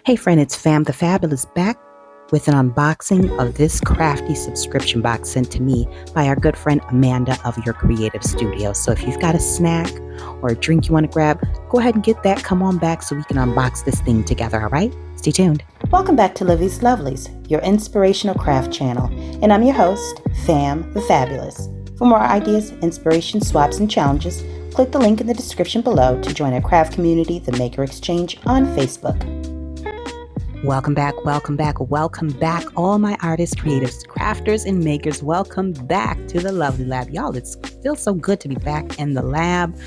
Hey friend, it's Fam the Fabulous back with an unboxing of this crafty subscription box sent to me by our good friend Amanda of Your Creative Studio. So if you've got a snack or a drink you want to grab, go ahead and get that. Come on back so we can unbox this thing together, all right? Stay tuned. Welcome back to Livie's Lovelies, your inspirational craft channel. And I'm your host, Fam the Fabulous. For more ideas, inspiration, swaps, and challenges, click the link in the description below to join our craft community, the Maker Exchange, on Facebook. Welcome back, all my artists, creatives, crafters, and makers. Welcome back to the Lovely Lab. Y'all, it feels so good to be back in the lab,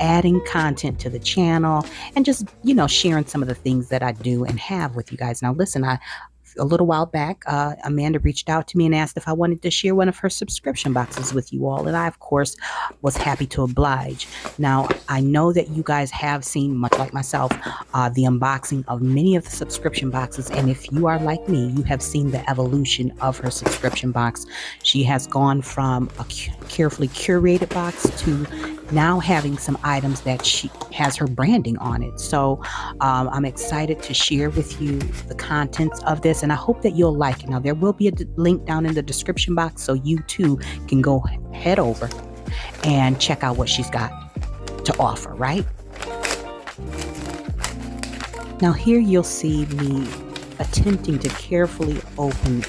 adding content to the channel, and just, sharing some of the things that I do and have with you guys. Now, listen, a little while back, Amanda reached out to me and asked if I wanted to share one of her subscription boxes with you all. And I, of course, was happy to oblige. Now, I know that you guys have seen, much like myself, the unboxing of many of the subscription boxes. And if you are like me, you have seen the evolution of her subscription box. She has gone from a carefully curated box to now having some items that she has her branding on it. So I'm excited to share with you the contents of this, and I hope that you'll like it. Now, there will be a link down in the description box so you too can go head over and check out what she's got to offer, right? Now, here you'll see me attempting to carefully open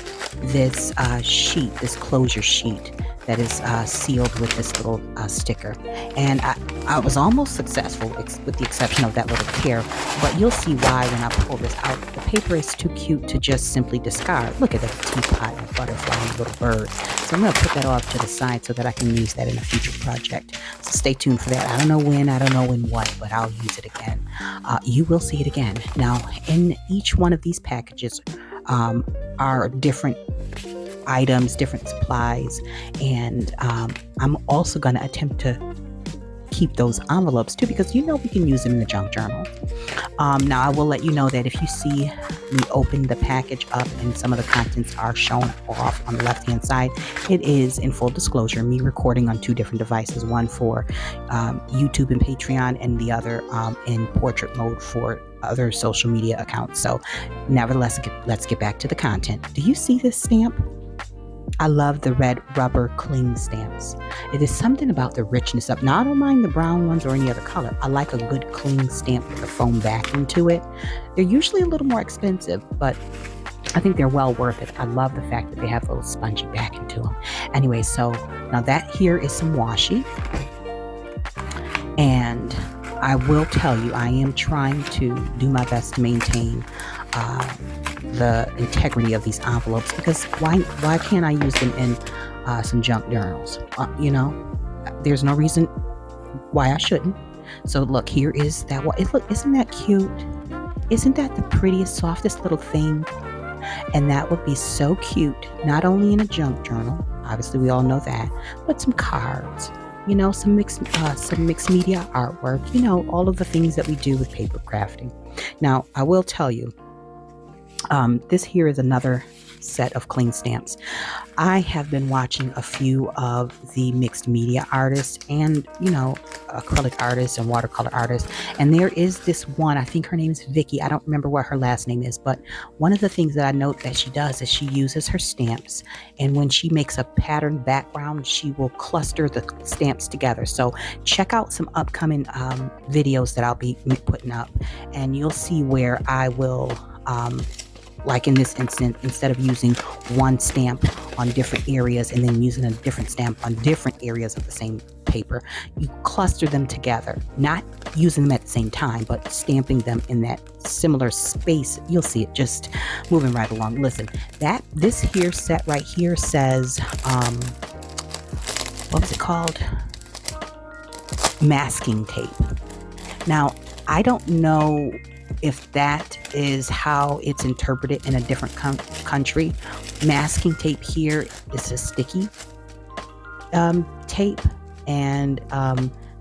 this sheet, this closure sheet that is sealed with this little sticker. And I was almost successful with the exception of that little tear, but you'll see why when I pull this out. The paper is too cute to just simply discard. Look at the teapot and butterfly and little bird. So I'm going to put that off to the side so that I can use that in a future project. So stay tuned for that. I don't know when what, but I'll use it again. You will see it again. Now, in each one of these packages are different items, different supplies, and I'm also going to attempt to keep those envelopes too, because we can use them in the junk journal. Now, I will let you know that if you see me open the package up and some of the contents are shown off on the left hand side, it is, in full disclosure, me recording on two different devices, one for YouTube and Patreon, and the other in portrait mode for other social media accounts. So nevertheless, let's get back to the content. Do you see this stamp? I love the red rubber cling stamps. It is something about the richness of, now I don't mind the brown ones or any other color. I like a good cling stamp with a foam backing to it. They're usually a little more expensive, but I think they're well worth it. I love the fact that they have a little spongy backing to them. Anyway, so now that here is some washi. And I will tell you, I am trying to do my best to maintain the integrity of these envelopes, because why can't I use them in some junk journals? There's no reason why I shouldn't. So look, here is that one. Look, isn't that cute? Isn't that the prettiest, softest little thing? And that would be so cute, not only in a junk journal, obviously we all know that, but some cards, some mixed media artwork, all of the things that we do with paper crafting. Now, I will tell you, this here is another set of cling stamps. I have been watching a few of the mixed media artists and, acrylic artists and watercolor artists. And there is this one, I think her name is Vicky. I don't remember what her last name is, but one of the things that I note that she does is she uses her stamps. And when she makes a pattern background, she will cluster the stamps together. So check out some upcoming videos that I'll be putting up, and you'll see where I will, like in this instance, instead of using one stamp on different areas and then using a different stamp on different areas of the same paper, you cluster them together, not using them at the same time, but stamping them in that similar space. You'll see it just moving right along. Listen, this here set right here says, what was it called? Masking tape. Now, I don't know if that is how it's interpreted in a different country. Masking tape here is a sticky tape, and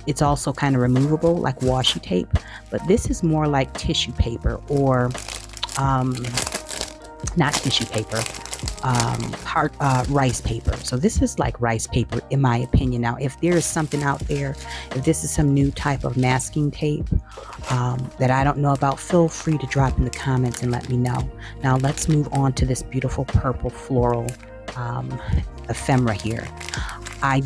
it's also kind of removable like washi tape, but this is more like tissue paper, or not tissue paper, rice paper. So this is like rice paper in my opinion. Now, if there is something out there, if this is some new type of masking tape that I don't know about, feel free to drop in the comments and let me know. Now let's move on to this beautiful purple floral ephemera here. I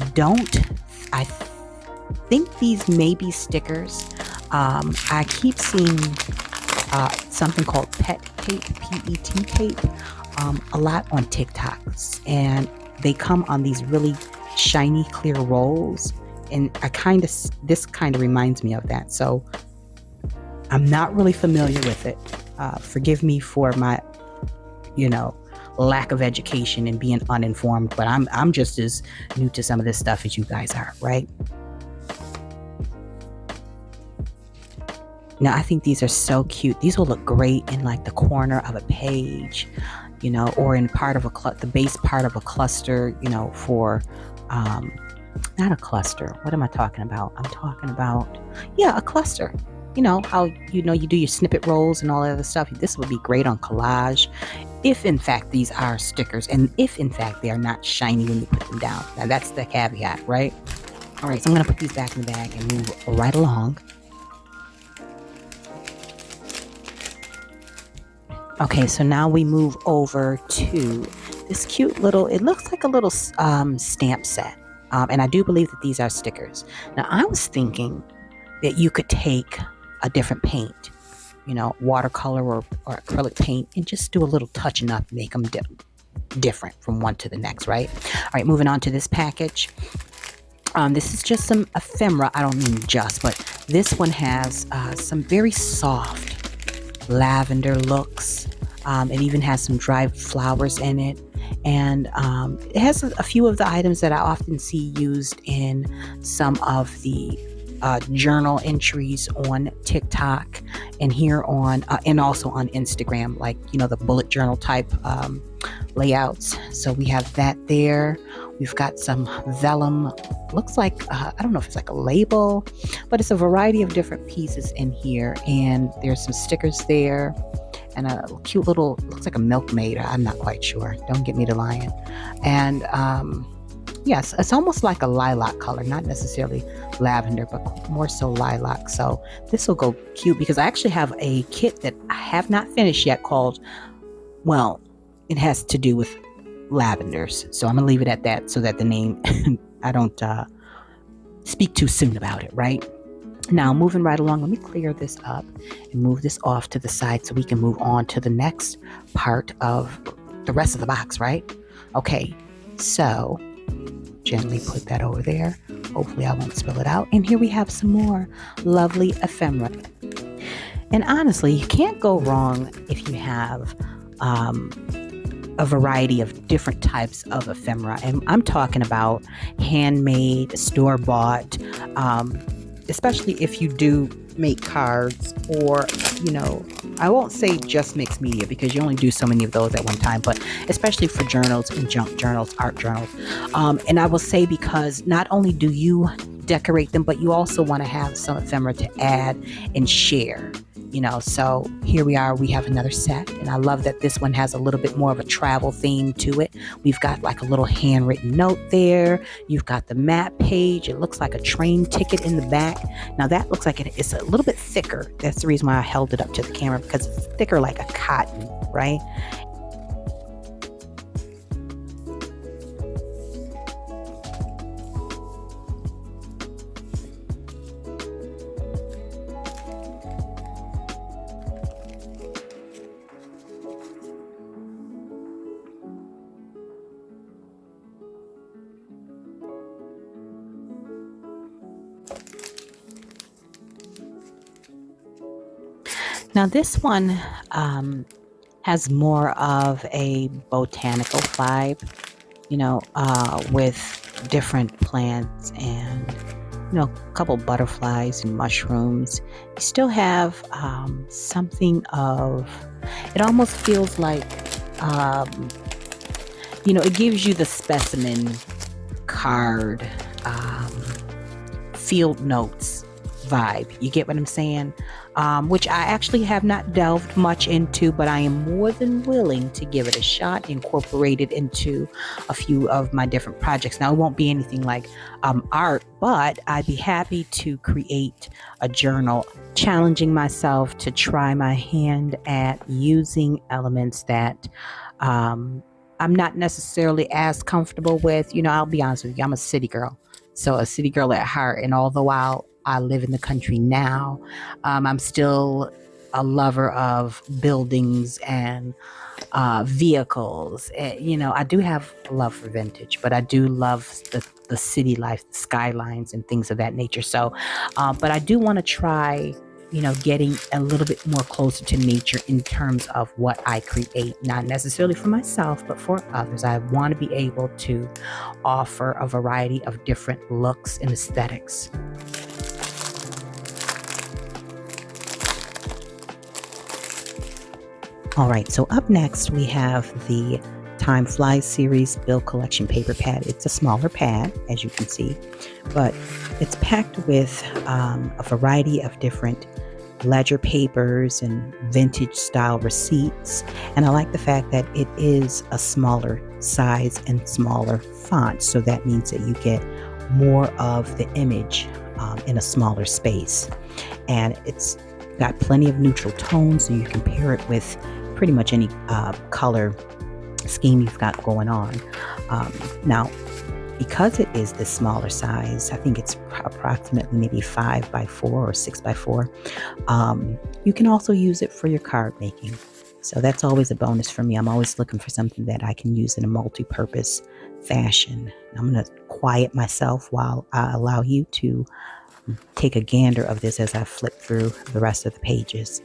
think these may be stickers. I keep seeing something called pet tape, PET tape, a lot on TikToks, and they come on these really shiny clear rolls, and this kind of reminds me of that. So I'm not really familiar with it. Forgive me for my, lack of education and being uninformed, but I'm just as new to some of this stuff as you guys are, right? Now, I think these are so cute. These will look great in like the corner of a page, or in part of the base part of a cluster, for, not a cluster. What am I talking about? I'm talking about, a cluster. How, you do your snippet rolls and all that other stuff. This would be great on collage if in fact these are stickers, and if in fact they are not shiny when you put them down. Now that's the caveat, right? All right, so I'm going to put these back in the bag and move right along. Okay, so now we move over to this cute little, it looks like a little stamp set. And I do believe that these are stickers. Now, I was thinking that you could take a different paint, watercolor or acrylic paint, and just do a little touching up, make them different from one to the next, right? All right, moving on to this package. This is just some ephemera. I don't mean just, but this one has some very soft lavender looks. It even has some dried flowers in it, and it has a few of the items that I often see used in some of the journal entries on TikTok and here on and also on Instagram, like the bullet journal type layouts. So we have that there. We've got some vellum, looks like I don't know if it's like a label, but it's a variety of different pieces in here, and there's some stickers there and a cute little, looks like a milkmaid. I'm not quite sure, don't get me to lying. And yes, it's almost like a lilac color, not necessarily lavender, but more so lilac. So this will go cute because I actually have a kit that I have not finished yet called, well, it has to do with lavenders. So I'm gonna leave it at that so that the name, I don't speak too soon about it, right? Now, moving right along, let me clear this up and move this off to the side so we can move on to the next part of the rest of the box, right? Okay, so gently put that over there. Hopefully I won't spill it out. And here we have some more lovely ephemera. And honestly, you can't go wrong if you have a variety of different types of ephemera. And I'm talking about handmade, store-bought, especially if you do make cards, or I won't say just mixed media because you only do so many of those at one time, but especially for journals and junk journals, art journals. And I will say, because not only do you decorate them, but you also want to have some ephemera to add and share. So here we are, we have another set, and I love that this one has a little bit more of a travel theme to it. We've got like a little handwritten note there. You've got the map page. It looks like a train ticket in the back. Now that looks like it's a little bit thicker. That's the reason why I held it up to the camera, because it's thicker like a cotton, right? Now this one has more of a botanical vibe, with different plants and, a couple butterflies and mushrooms. You still have something of, it almost feels like, it gives you the specimen card, field notes vibe. You get what I'm saying? which I actually have not delved much into, but I am more than willing to give it a shot, incorporate it into a few of my different projects. Now, it won't be anything like art, but I'd be happy to create a journal, challenging myself to try my hand at using elements that I'm not necessarily as comfortable with. I'll be honest with you, I'm a city girl. So a city girl at heart. And although I live in the country now, I'm still a lover of buildings and vehicles. I do have a love for vintage, but I do love the city life, the skylines, and things of that nature. So, but I do want to try, getting a little bit more closer to nature in terms of what I create, not necessarily for myself, but for others. I want to be able to offer a variety of different looks and aesthetics. All right, so up next we have the Time Flies series Bill Collection paper pad. It's a smaller pad, as you can see, but it's packed with a variety of different ledger papers and vintage style receipts. And I like the fact that it is a smaller size and smaller font, so that means that you get more of the image in a smaller space. And it's got plenty of neutral tones, so you can pair it with pretty much any color scheme you've got going on. Now, because it is this smaller size, I think it's approximately maybe 5x4 or 6x4. You can also use it for your card making. So that's always a bonus for me. I'm always looking for something that I can use in a multi-purpose fashion. I'm going to quiet myself while I allow you to take a gander of this as I flip through the rest of the pages.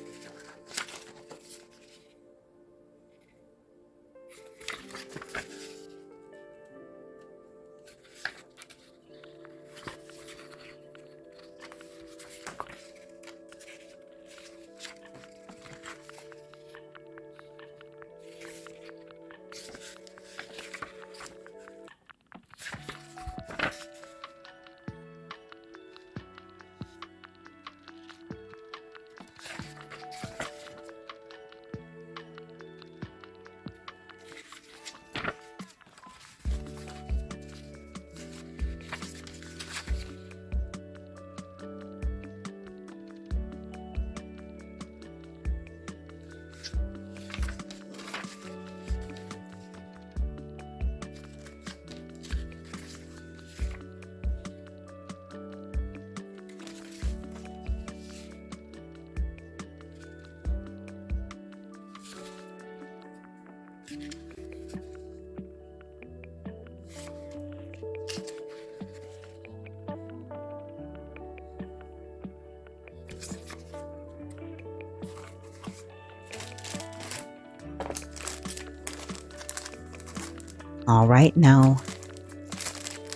All right, now,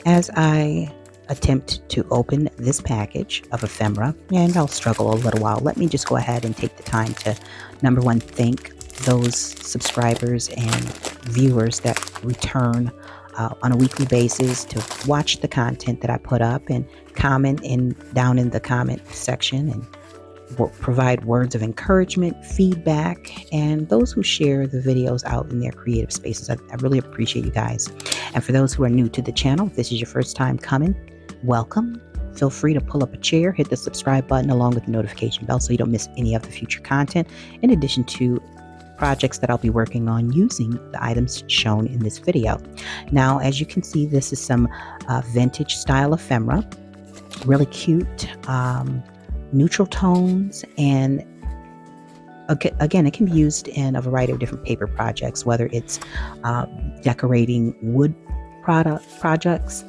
as I attempt to open this package of ephemera, and I'll struggle a little while, let me just go ahead and take the time to, number one, thank those subscribers and viewers that return on a weekly basis to watch the content that I put up and comment down in the comment section and provide words of encouragement, feedback, and those who share the videos out in their creative spaces. I really appreciate you guys. And for those who are new to the channel, if this is your first time coming, welcome. Feel free to pull up a chair, hit the subscribe button along with the notification bell so you don't miss any of the future content, in addition to projects that I'll be working on using the items shown in this video. Now, as you can see, this is some vintage style ephemera, really cute, neutral tones, and again, it can be used in a variety of different paper projects, whether it's decorating wood projects,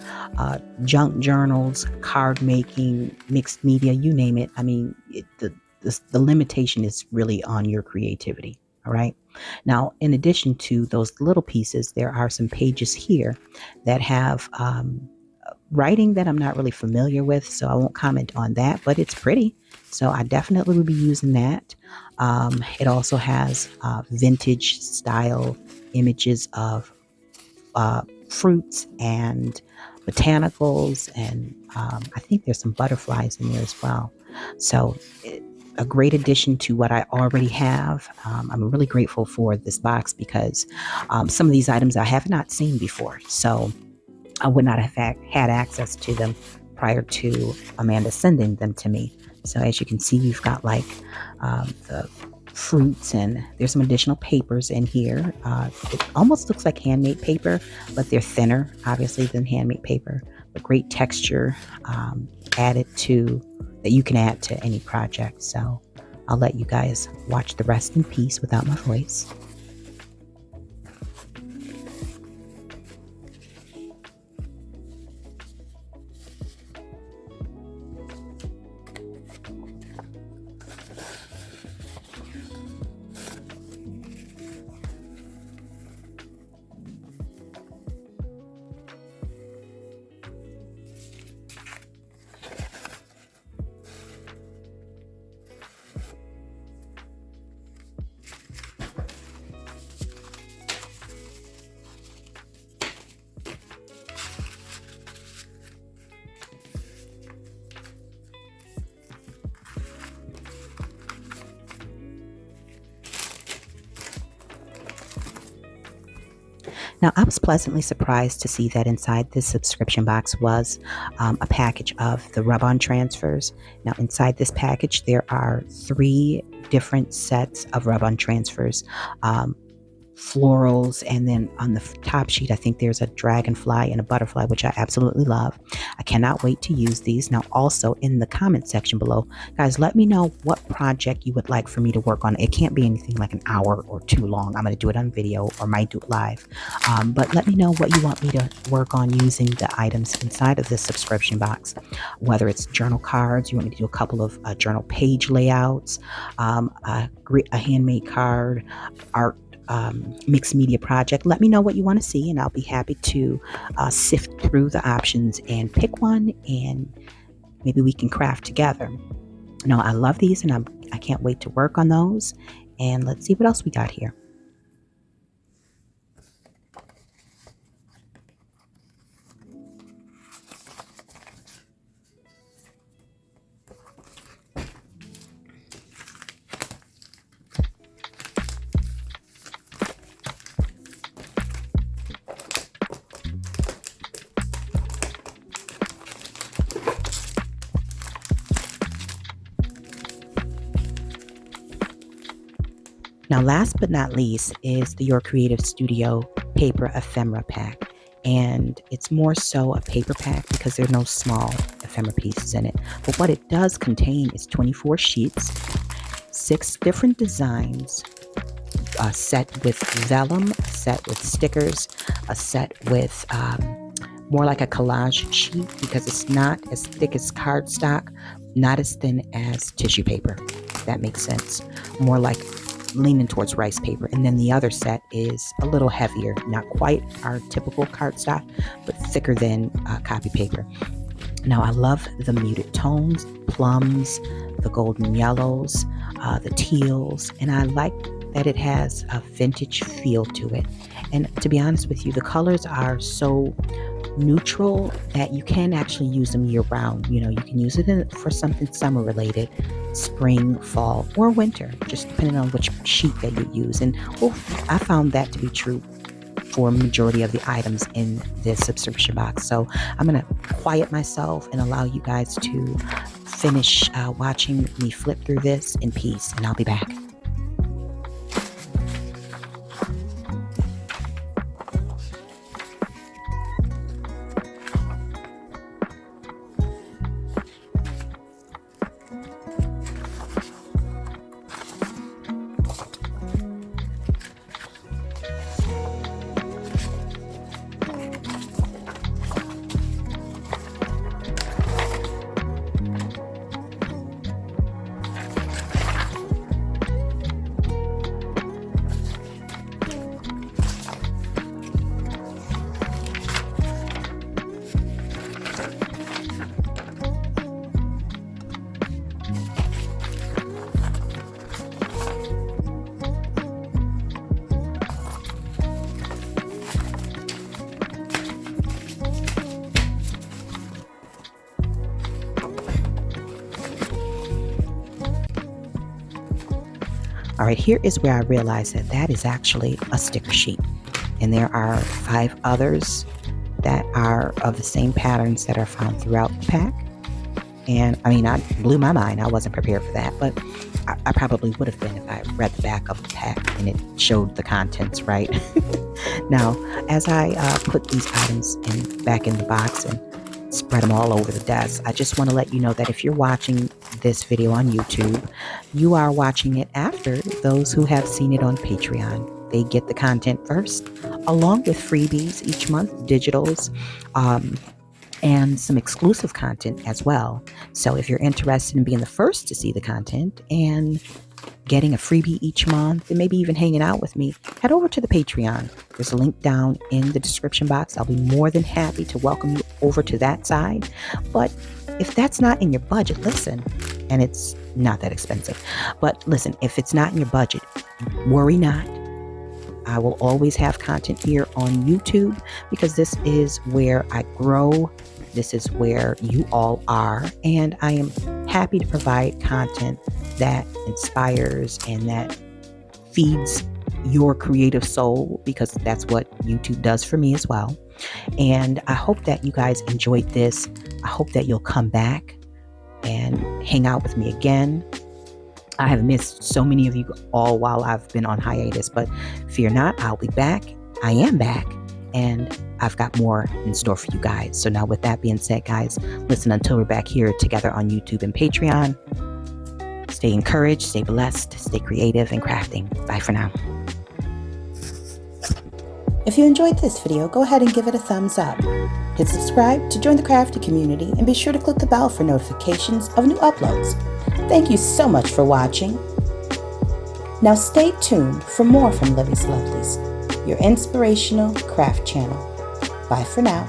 junk journals, card making, mixed media, you name it. I mean, the limitation is really on your creativity. All right. Now, in addition to those little pieces, there are some pages here that have writing that I'm not really familiar with, so I won't comment on that, but it's pretty. So I definitely will be using that. It also has vintage style images of fruits and botanicals, and I think there's some butterflies in there as well. So a great addition to what I already have. I'm really grateful for this box because some of these items I have not seen before. So I would not have had access to them prior to Amanda sending them to me. So as you can see, you've got like the fruits, and there's some additional papers in here. It almost looks like handmade paper, but they're thinner, obviously, than handmade paper. But great texture added to that you can add to any project. So I'll let you guys watch the rest in peace without my voice. Now, I was pleasantly surprised to see that inside this subscription box was a package of the rub-on transfers. Now, inside this package, there are 3 different sets of rub-on transfers. Florals, and then on the top sheet I think there's a dragonfly and a butterfly, which I absolutely love. I cannot wait to use these. Now also in the comment section below, guys, let me know what project you would like for me to work on. It can't be anything like an hour or too long. I'm going to do it on video or might do it live, but let me know what you want me to work on using the items inside of this subscription box, whether it's journal cards, you want me to do a couple of journal page layouts, a handmade card, art, mixed media project. Let me know what you want to see, and I'll be happy to sift through the options and pick one, and maybe we can craft together. No, I love these, and I can't wait to work on those. And let's see what else we got here. Now, last but not least is the Your Creative Studio Paper Ephemera Pack. And it's more so a paper pack because there are no small ephemera pieces in it. But what it does contain is 24 sheets, 6 different designs, a set with vellum, a set with stickers, a set with more like a collage sheet because it's not as thick as cardstock, not as thin as tissue paper, if that makes sense. More like leaning towards rice paper. And then the other set is a little heavier, not quite our typical cardstock, but thicker than copy paper. Now, I love the muted tones, plums, the golden yellows, the teals, and I like that it has a vintage feel to it. And to be honest with you, the colors are so neutral that you can actually use them year round. You know, you can use it for something summer related, spring, fall, or winter, just depending on which sheet that you use. And I found that to be true for a majority of the items in this subscription box. So I'm going to quiet myself and allow you guys to finish watching me flip through this in peace, and I'll be back. right, here is where I realized that that is actually a sticker sheet. And there are 5 others that are of the same patterns that are found throughout the pack. And I mean, I blew my mind. I wasn't prepared for that, but I probably would have been if I read the back of the pack and it showed the contents, right? Now, as I put these items back in the box and spread them all over the desk, I just want to let you know that if you're watching this video on YouTube, you are watching it after those who have seen it on Patreon. They get the content first, along with freebies each month, digitals, and some exclusive content as well. So if you're interested in being the first to see the content and getting a freebie each month and maybe even hanging out with me, head over to the Patreon. There's a link down in the description box. I'll be more than happy to welcome you over to that side. But if that's not in your budget, listen, and it's not that expensive, but listen, if it's not in your budget, worry not. I will always have content here on YouTube because this is where I grow. This is where you all are. And I am happy to provide content that inspires and that feeds your creative soul, because that's what YouTube does for me as well. And I hope that you guys enjoyed this. I hope that you'll come back and hang out with me again. I have missed so many of you all while I've been on hiatus, but fear not, I'll be back. I am back, and I've got more in store for you guys. So now with that being said, guys, listen, until we're back here together on YouTube and Patreon, stay encouraged, stay blessed, stay creative and crafting. Bye for now. If you enjoyed this video, go ahead and give it a thumbs up. Hit subscribe to join the crafty community, and be sure to click the bell for notifications of new uploads. Thank you so much for watching. Now stay tuned for more from Livie's Lovelies, your inspirational craft channel. Bye for now.